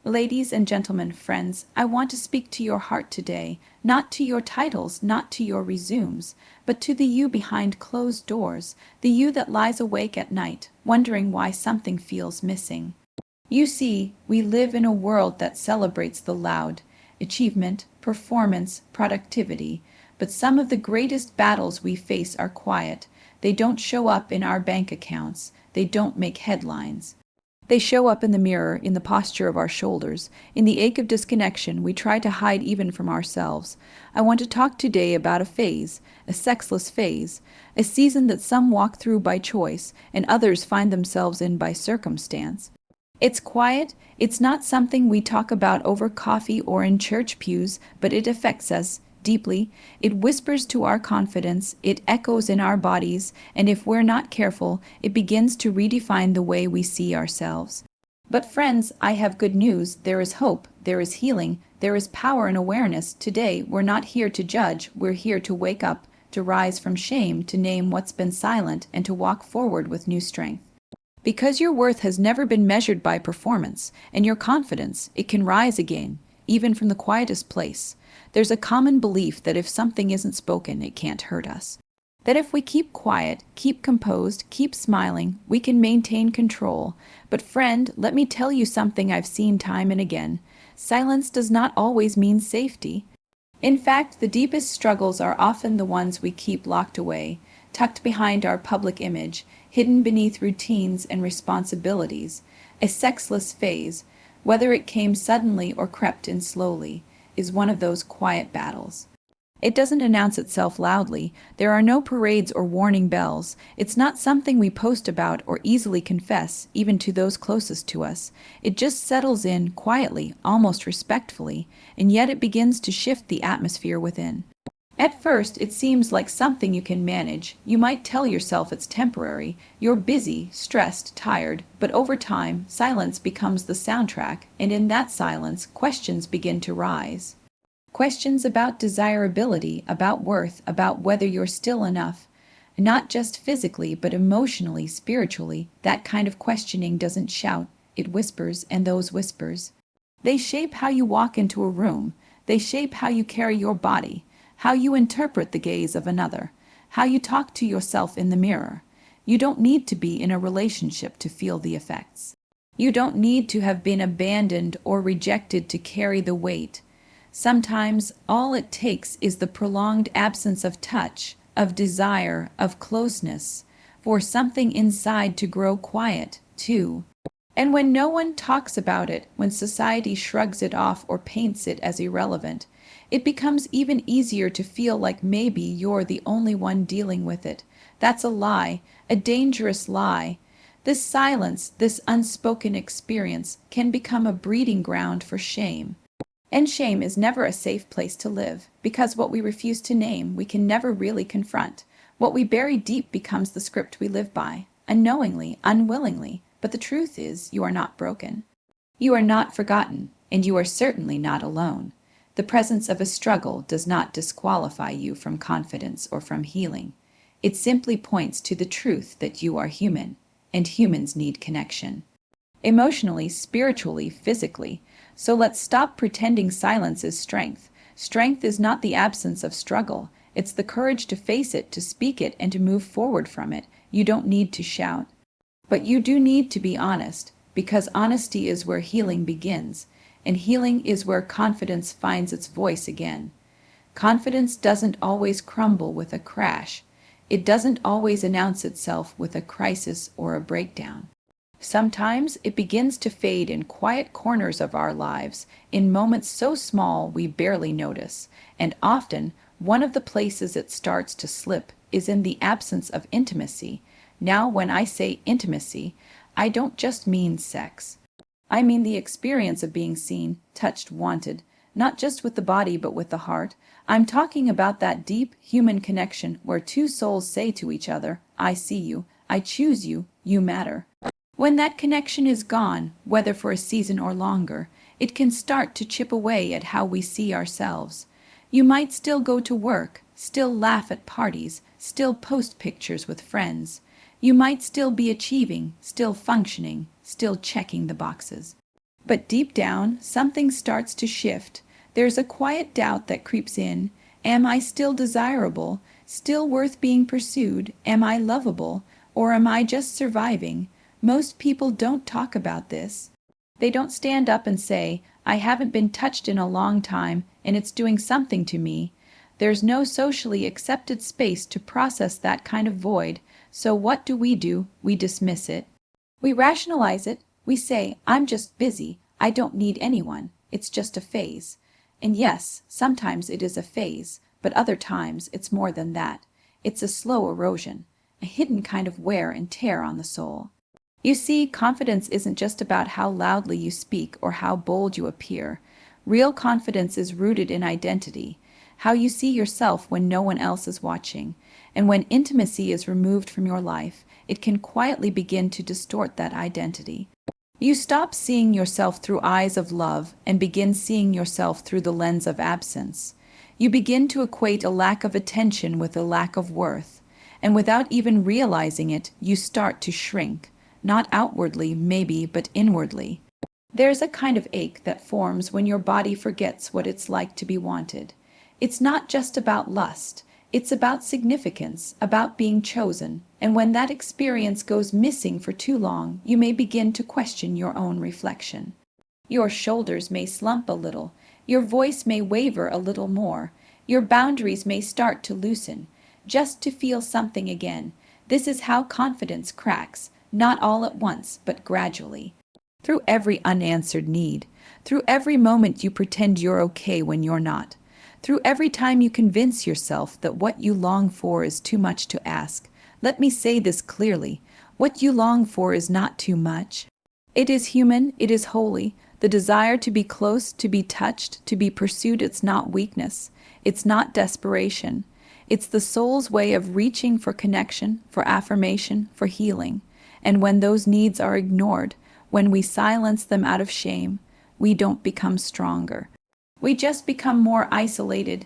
Ladies and gentlemen, friends, I want to speak to your heart today, not to your titles, not to your resumes, but to the you behind closed doors, the you that lies awake at night, wondering why something feels missing. You see, we live in a world that celebrates the loud, achievement, performance, productivity, but some of the greatest battles we face are quiet. They don't show up in our bank accounts, they don't make headlines. They show up in the mirror, in the posture of our shoulders, in the ache of disconnection we try to hide even from ourselves. I want to talk today about a phase, a sexless phase, a season that some walk through by choice and others find themselves in by circumstance. It's quiet, it's not something we talk about over coffee or in church pews, but it affects us deeply. It whispers to our confidence, it echoes in our bodies, and if we're not careful, it begins to redefine the way we see ourselves. But friends, I have good news. There is hope, there is healing, there is power and awareness. Today, we're not here to judge, we're here to wake up, to rise from shame, to name what's been silent, and to walk forward with new strength. Because your worth has never been measured by performance, and your confidence, it can rise again, even from the quietest place. There's a common belief that if something isn't spoken, it can't hurt us. That if we keep quiet, keep composed, keep smiling, we can maintain control. But friend, let me tell you something I've seen time and again. Silence does not always mean safety. In fact, the deepest struggles are often the ones we keep locked away, tucked behind our public image, hidden beneath routines and responsibilities. A sexless phase, whether it came suddenly or crept in slowly, is one of those quiet battles. It doesn't announce itself loudly. There are no parades or warning bells. It's not something we post about or easily confess, even to those closest to us. It just settles in quietly, almost respectfully, and yet it begins to shift the atmosphere within. At first, it seems like something you can manage. You might tell yourself it's temporary. You're busy, stressed, tired, but over time, silence becomes the soundtrack, and in that silence, questions begin to rise. Questions about desirability, about worth, about whether you're still enough. Not just physically, but emotionally, spiritually. That kind of questioning doesn't shout, it whispers, and those whispers, they shape how you walk into a room. They shape how you carry your body, how you interpret the gaze of another, how you talk to yourself in the mirror. You don't need to be in a relationship to feel the effects. You don't need to have been abandoned or rejected to carry the weight. Sometimes all it takes is the prolonged absence of touch, of desire, of closeness, for something inside to grow quiet, too. And when no one talks about it, when society shrugs it off or paints it as irrelevant, it becomes even easier to feel like maybe you're the only one dealing with it. That's a lie, a dangerous lie. This silence, this unspoken experience, can become a breeding ground for shame. And shame is never a safe place to live, because what we refuse to name, we can never really confront. What we bury deep becomes the script we live by, unknowingly, unwillingly. But the truth is, you are not broken. You are not forgotten, and you are certainly not alone. The presence of a struggle does not disqualify you from confidence or from healing. It simply points to the truth that you are human, and humans need connection. Emotionally, spiritually, physically. So let's stop pretending silence is strength. Strength is not the absence of struggle. It's the courage to face it, to speak it, and to move forward from it. You don't need to shout. But you do need to be honest, because honesty is where healing begins. And healing is where confidence finds its voice again. Confidence doesn't always crumble with a crash. It doesn't always announce itself with a crisis or a breakdown. Sometimes it begins to fade in quiet corners of our lives, in moments so small we barely notice. And often, one of the places it starts to slip is in the absence of intimacy. Now, when I say intimacy, I don't just mean sex. I mean the experience of being seen, touched, wanted, not just with the body but with the heart. I'm talking about that deep human connection where two souls say to each other, I see you, I choose you, you matter. When that connection is gone, whether for a season or longer, it can start to chip away at how we see ourselves. You might still go to work, still laugh at parties, still post pictures with friends. You might still be achieving, still functioning, still checking the boxes. But deep down, something starts to shift. There's a quiet doubt that creeps in. Am I still desirable? Still worth being pursued? Am I lovable? Or am I just surviving? Most people don't talk about this. They don't stand up and say, I haven't been touched in a long time, and it's doing something to me. There's no socially accepted space to process that kind of void, so what do? We dismiss it. We rationalize it. We say, I'm just busy. I don't need anyone. It's just a phase. And yes, sometimes it is a phase, but other times it's more than that. It's a slow erosion, a hidden kind of wear and tear on the soul. You see, confidence isn't just about how loudly you speak or how bold you appear. Real confidence is rooted in identity, how you see yourself when no one else is watching. And when intimacy is removed from your life, it can quietly begin to distort that identity. You stop seeing yourself through eyes of love and begin seeing yourself through the lens of absence. You begin to equate a lack of attention with a lack of worth. And without even realizing it, you start to shrink. Not outwardly, maybe, but inwardly. There's a kind of ache that forms when your body forgets what it's like to be wanted. It's not just about lust. It's about significance, about being chosen. And when that experience goes missing for too long, you may begin to question your own reflection. Your shoulders may slump a little. Your voice may waver a little more. Your boundaries may start to loosen, just to feel something again. This is how confidence cracks. Not all at once, but gradually. Through every unanswered need. Through every moment you pretend you're okay when you're not. Through every time you convince yourself that what you long for is too much to ask. Let me say this clearly. What you long for is not too much. It is human, it is holy. The desire to be close, to be touched, to be pursued, it's not weakness. It's not desperation. It's the soul's way of reaching for connection, for affirmation, for healing. And when those needs are ignored, when we silence them out of shame, we don't become stronger. We just become more isolated.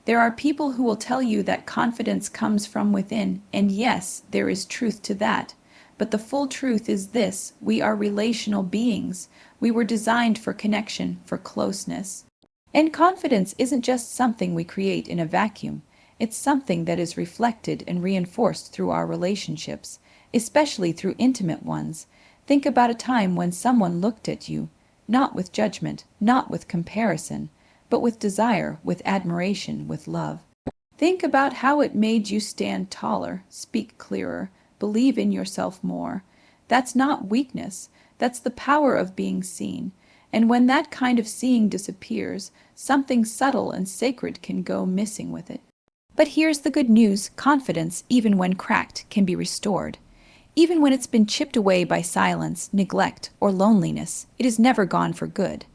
There are people who will tell you that confidence comes from within, and yes, there is truth to that. But the full truth is this: we are relational beings. We were designed for connection, for closeness. And confidence isn't just something we create in a vacuum. It's something that is reflected and reinforced through our relationships, especially through intimate ones. Think about a time when someone looked at you, not with judgment, not with comparison, but with desire, with admiration, with love. Think about how it made you stand taller, speak clearer, believe in yourself more. That's not weakness, that's the power of being seen. And when that kind of seeing disappears, something subtle and sacred can go missing with it. But here's the good news: confidence, even when cracked, can be restored. Even when it's been chipped away by silence, neglect, or loneliness, it is never gone for good.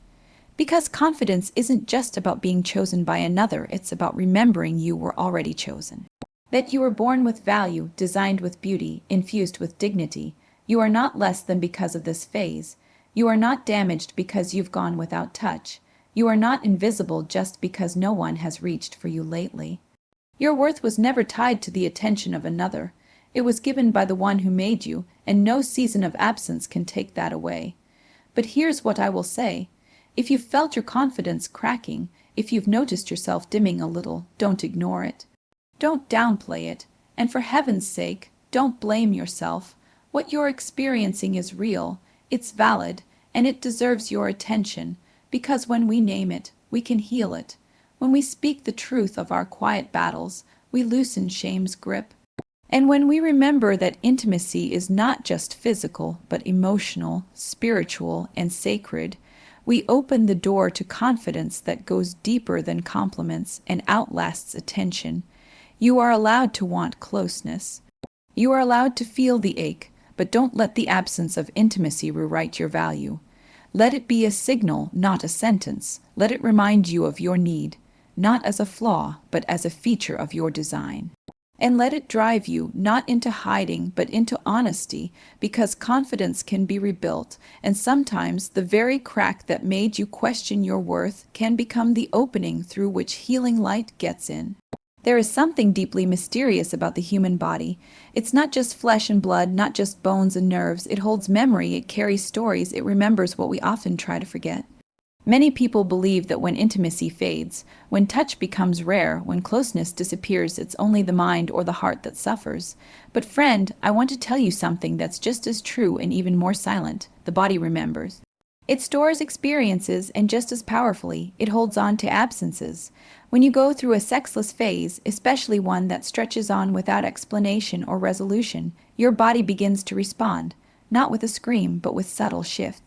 Because confidence isn't just about being chosen by another, it's about remembering you were already chosen. That you were born with value, designed with beauty, infused with dignity. You are not less than because of this phase. You are not damaged because you've gone without touch. You are not invisible just because no one has reached for you lately. Your worth was never tied to the attention of another. It was given by the one who made you, and no season of absence can take that away. But here's what I will say. If you've felt your confidence cracking, if you've noticed yourself dimming a little, don't ignore it. Don't downplay it. And for heaven's sake, don't blame yourself. What you're experiencing is real, it's valid, and it deserves your attention, because when we name it, we can heal it. When we speak the truth of our quiet battles, we loosen shame's grip. And when we remember that intimacy is not just physical, but emotional, spiritual, and sacred, we open the door to confidence that goes deeper than compliments and outlasts attention. You are allowed to want closeness. You are allowed to feel the ache, but don't let the absence of intimacy rewrite your value. Let it be a signal, not a sentence. Let it remind you of your need, not as a flaw, but as a feature of your design. And let it drive you, not into hiding, but into honesty, because confidence can be rebuilt, and sometimes the very crack that made you question your worth can become the opening through which healing light gets in. There is something deeply mysterious about the human body. It's not just flesh and blood, not just bones and nerves. It holds memory, it carries stories, it remembers what we often try to forget. Many people believe that when intimacy fades, when touch becomes rare, when closeness disappears, it's only the mind or the heart that suffers. But friend, I want to tell you something that's just as true and even more silent. The body remembers. It stores experiences, and just as powerfully, it holds on to absences. When you go through a sexless phase, especially one that stretches on without explanation or resolution, your body begins to respond, not with a scream, but with subtle shifts.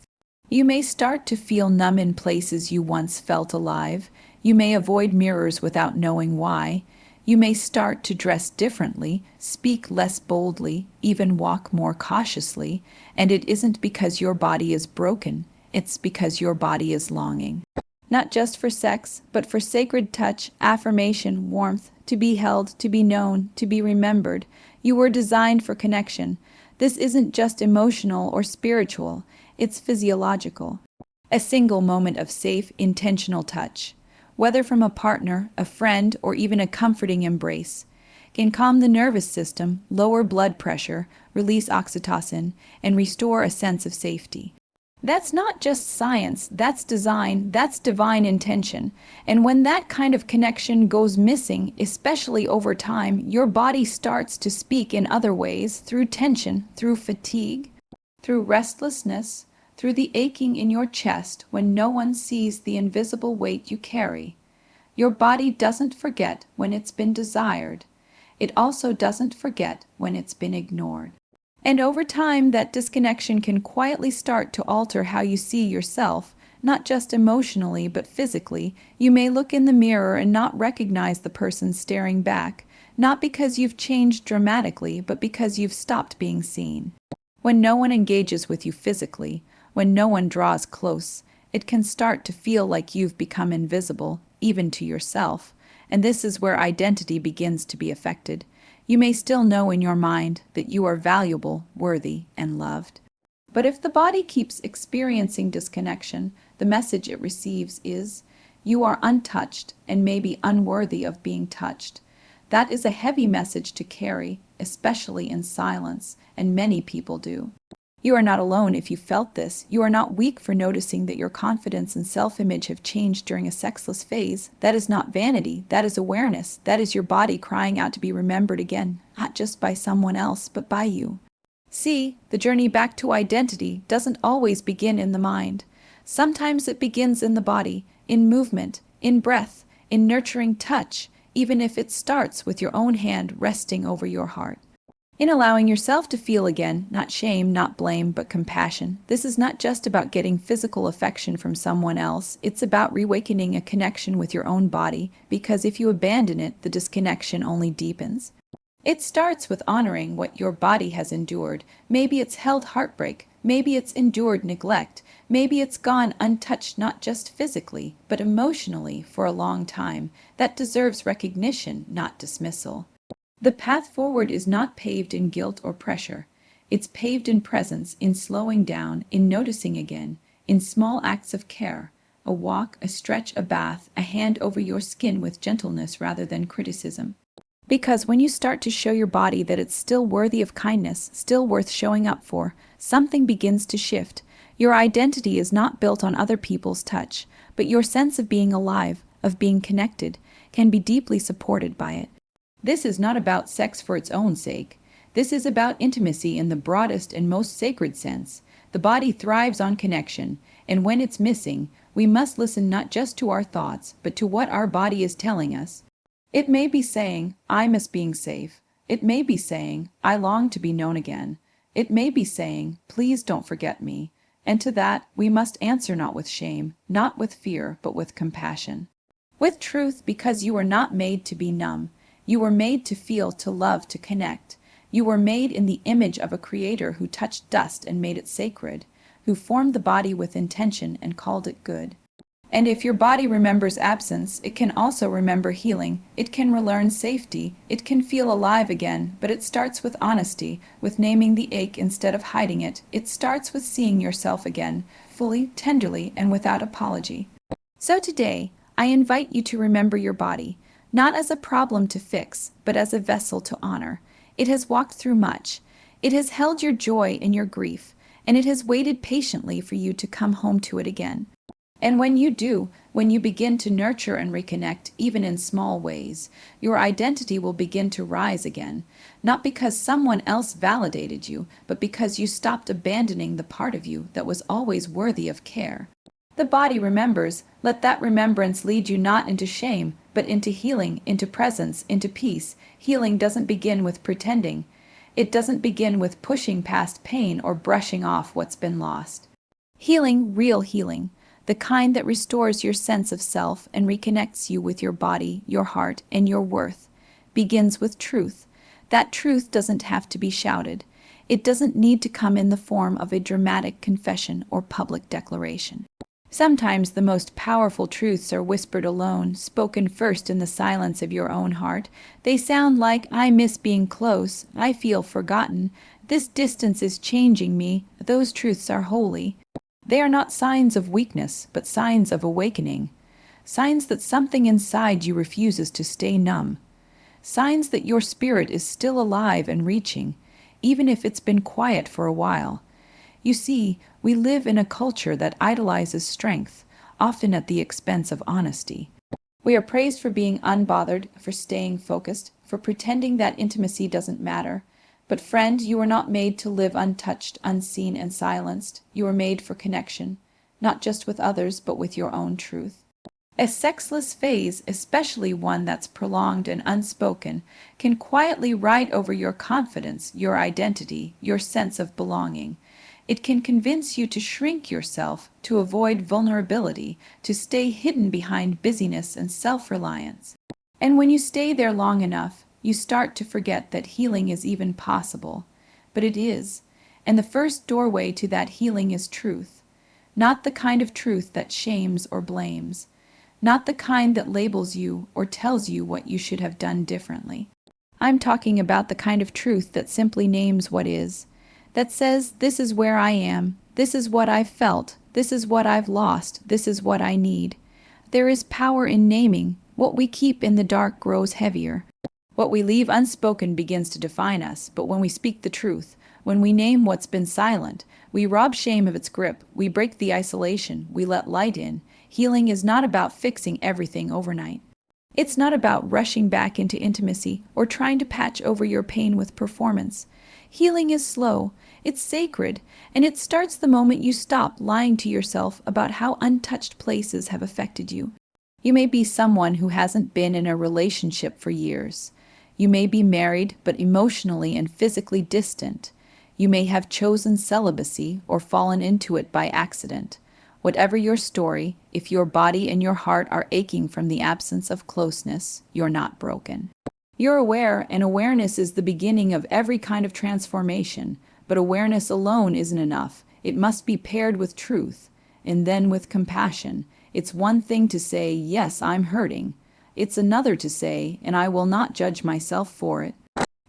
You may start to feel numb in places you once felt alive. You may avoid mirrors without knowing why. You may start to dress differently, speak less boldly, even walk more cautiously, and it isn't because your body is broken, it's because your body is longing. Not just for sex, but for sacred touch, affirmation, warmth, to be held, to be known, to be remembered. You were designed for connection. This isn't just emotional or spiritual, it's physiological. A single moment of safe, intentional touch, whether from a partner, a friend, or even a comforting embrace, can calm the nervous system, lower blood pressure, release oxytocin, and restore a sense of safety. That's not just science, that's design, that's divine intention. And when that kind of connection goes missing, especially over time, your body starts to speak in other ways, through tension, through fatigue, through restlessness, through the aching in your chest when no one sees the invisible weight you carry. Your body doesn't forget when it's been desired. It also doesn't forget when it's been ignored. And over time, that disconnection can quietly start to alter how you see yourself, not just emotionally, but physically. You may look in the mirror and not recognize the person staring back, not because you've changed dramatically, but because you've stopped being seen. When no one engages with you physically, when no one draws close, it can start to feel like you've become invisible, even to yourself, and this is where identity begins to be affected. You may still know in your mind that you are valuable, worthy, and loved. But if the body keeps experiencing disconnection, the message it receives is, you are untouched and maybe unworthy of being touched. That is a heavy message to carry, especially in silence, and many people do. You are not alone if you felt this. You are not weak for noticing that your confidence and self-image have changed during a sexless phase. That is not vanity. That is awareness. That is your body crying out to be remembered again, not just by someone else, but by you. See, the journey back to identity doesn't always begin in the mind. Sometimes it begins in the body, in movement, in breath, in nurturing touch, even if it starts with your own hand resting over your heart. In allowing yourself to feel again, not shame, not blame, but compassion. This is not just about getting physical affection from someone else. It's about reawakening a connection with your own body, because if you abandon it, the disconnection only deepens. It starts with honoring what your body has endured. Maybe it's held heartbreak. Maybe it's endured neglect. Maybe it's gone untouched not just physically, but emotionally for a long time. That deserves recognition, not dismissal. The path forward is not paved in guilt or pressure. It's paved in presence, in slowing down, in noticing again, in small acts of care. A walk, a stretch, a bath, a hand over your skin with gentleness rather than criticism. Because when you start to show your body that it's still worthy of kindness, still worth showing up for, something begins to shift. Your identity is not built on other people's touch, but your sense of being alive, of being connected, can be deeply supported by it. This is not about sex for its own sake. This is about intimacy in the broadest and most sacred sense. The body thrives on connection, and when it's missing, we must listen not just to our thoughts, but to what our body is telling us. It may be saying, I miss being safe. It may be saying, I long to be known again. It may be saying, please don't forget me. And to that, we must answer not with shame, not with fear, but with compassion. With truth, because you are not made to be numb. You were made to feel, to love, to connect. You were made in the image of a creator who touched dust and made it sacred, who formed the body with intention and called it good. And if your body remembers absence, it can also remember healing. It can relearn safety. It can feel alive again, but it starts with honesty, with naming the ache instead of hiding it. It starts with seeing yourself again, fully, tenderly, and without apology. So today, I invite you to remember your body. not as a problem to fix, but as a vessel to honor. It has walked through much. It has held your joy and your grief, and it has waited patiently for you to come home to it again. And when you do, when you begin to nurture and reconnect, even in small ways, your identity will begin to rise again, not because someone else validated you, but because you stopped abandoning the part of you that was always worthy of care. The body remembers. Let that remembrance lead you not into shame, but into healing, into presence, into peace. Healing doesn't begin with pretending. It doesn't begin with pushing past pain or brushing off what's been lost. Healing, real healing, the kind that restores your sense of self and reconnects you with your body, your heart, and your worth, begins with truth. That truth doesn't have to be shouted. It doesn't need to come in the form of a dramatic confession or public declaration. Sometimes the most powerful truths are whispered alone, spoken first in the silence of your own heart. They sound like, "I miss being close," "I feel forgotten," "this distance is changing me." Those truths are holy. They are not signs of weakness, but signs of awakening. Signs that something inside you refuses to stay numb. Signs that your spirit is still alive and reaching, even if it's been quiet for a while. You see, we live in a culture that idolizes strength, often at the expense of honesty. We are praised for being unbothered, for staying focused, for pretending that intimacy doesn't matter. But friend, you were not made to live untouched, unseen, and silenced. You were made for connection, not just with others, but with your own truth. A sexless phase, especially one that's prolonged and unspoken, can quietly ride over your confidence, your identity, your sense of belonging. It can convince you to shrink yourself, to avoid vulnerability, to stay hidden behind busyness and self-reliance. And when you stay there long enough, you start to forget that healing is even possible. But it is. And the first doorway to that healing is truth. Not the kind of truth that shames or blames. Not the kind that labels you or tells you what you should have done differently. I'm talking about the kind of truth that simply names what is. That says, this is where I am, this is what I've felt, this is what I've lost, this is what I need. There is power in naming. What we keep in the dark grows heavier. What we leave unspoken begins to define us, but when we speak the truth, when we name what's been silent, we rob shame of its grip, we break the isolation, we let light in. Healing is not about fixing everything overnight. It's not about rushing back into intimacy or trying to patch over your pain with performance. Healing is slow, it's sacred, and it starts the moment you stop lying to yourself about how untouched places have affected you. You may be someone who hasn't been in a relationship for years. You may be married, but emotionally and physically distant. You may have chosen celibacy or fallen into it by accident. Whatever your story, if your body and your heart are aching from the absence of closeness, you're not broken. You're aware, and awareness is the beginning of every kind of transformation. But awareness alone isn't enough. It must be paired with truth, and then with compassion. It's one thing to say, yes, I'm hurting. It's another to say, and I will not judge myself for it.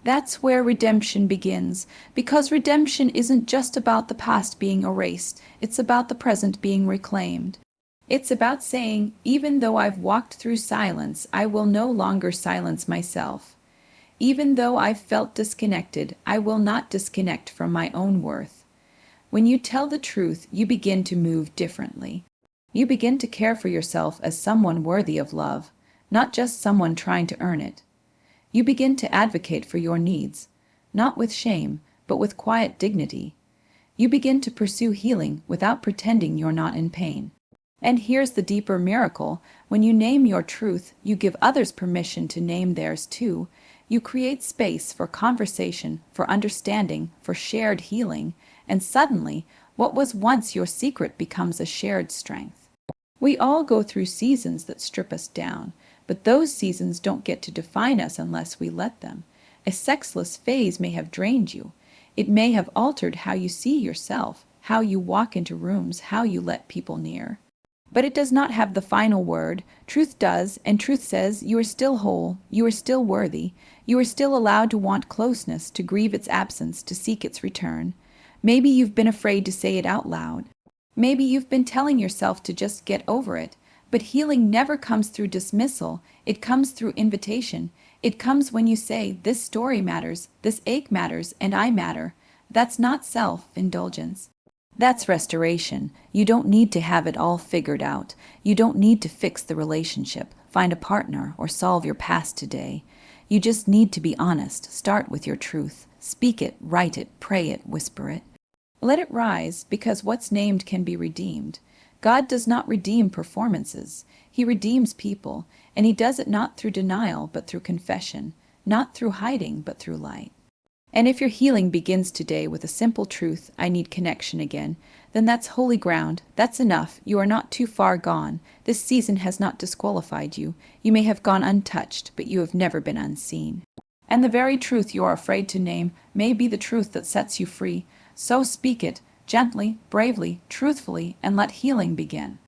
That's where redemption begins, because redemption isn't just about the past being erased. It's about the present being reclaimed. It's about saying, even though I've walked through silence, I will no longer silence myself. Even though I've felt disconnected, I will not disconnect from my own worth. When you tell the truth, you begin to move differently. You begin to care for yourself as someone worthy of love, not just someone trying to earn it. You begin to advocate for your needs, not with shame, but with quiet dignity. You begin to pursue healing without pretending you're not in pain. And here's the deeper miracle. When you name your truth, you give others permission to name theirs too. You create space for conversation, for understanding, for shared healing, and suddenly, what was once your secret becomes a shared strength. We all go through seasons that strip us down, but those seasons don't get to define us unless we let them. A sexless phase may have drained you. It may have altered how you see yourself, how you walk into rooms, how you let people near. But it does not have the final word. Truth does, and truth says you are still whole, you are still worthy, you are still allowed to want closeness, to grieve its absence, to seek its return. Maybe you've been afraid to say it out loud. Maybe you've been telling yourself to just get over it, But healing never comes through dismissal, it comes through invitation. It comes when you say, this story matters, this ache matters, and I matter. That's not self-indulgence. That's restoration. You don't need to have it all figured out. You don't need to fix the relationship, find a partner, or solve your past today. You just need to be honest. Start with your truth. Speak it, write it, pray it, whisper it. Let it rise, because what's named can be redeemed. God does not redeem performances. He redeems people, and he does it not through denial, but through confession, not through hiding, but through light. And if your healing begins today with a simple truth, I need connection again, then that's holy ground. That's enough. You are not too far gone. This season has not disqualified you. You may have gone untouched, but you have never been unseen. And the very truth you are afraid to name may be the truth that sets you free. So speak it, gently, bravely, truthfully, and let healing begin.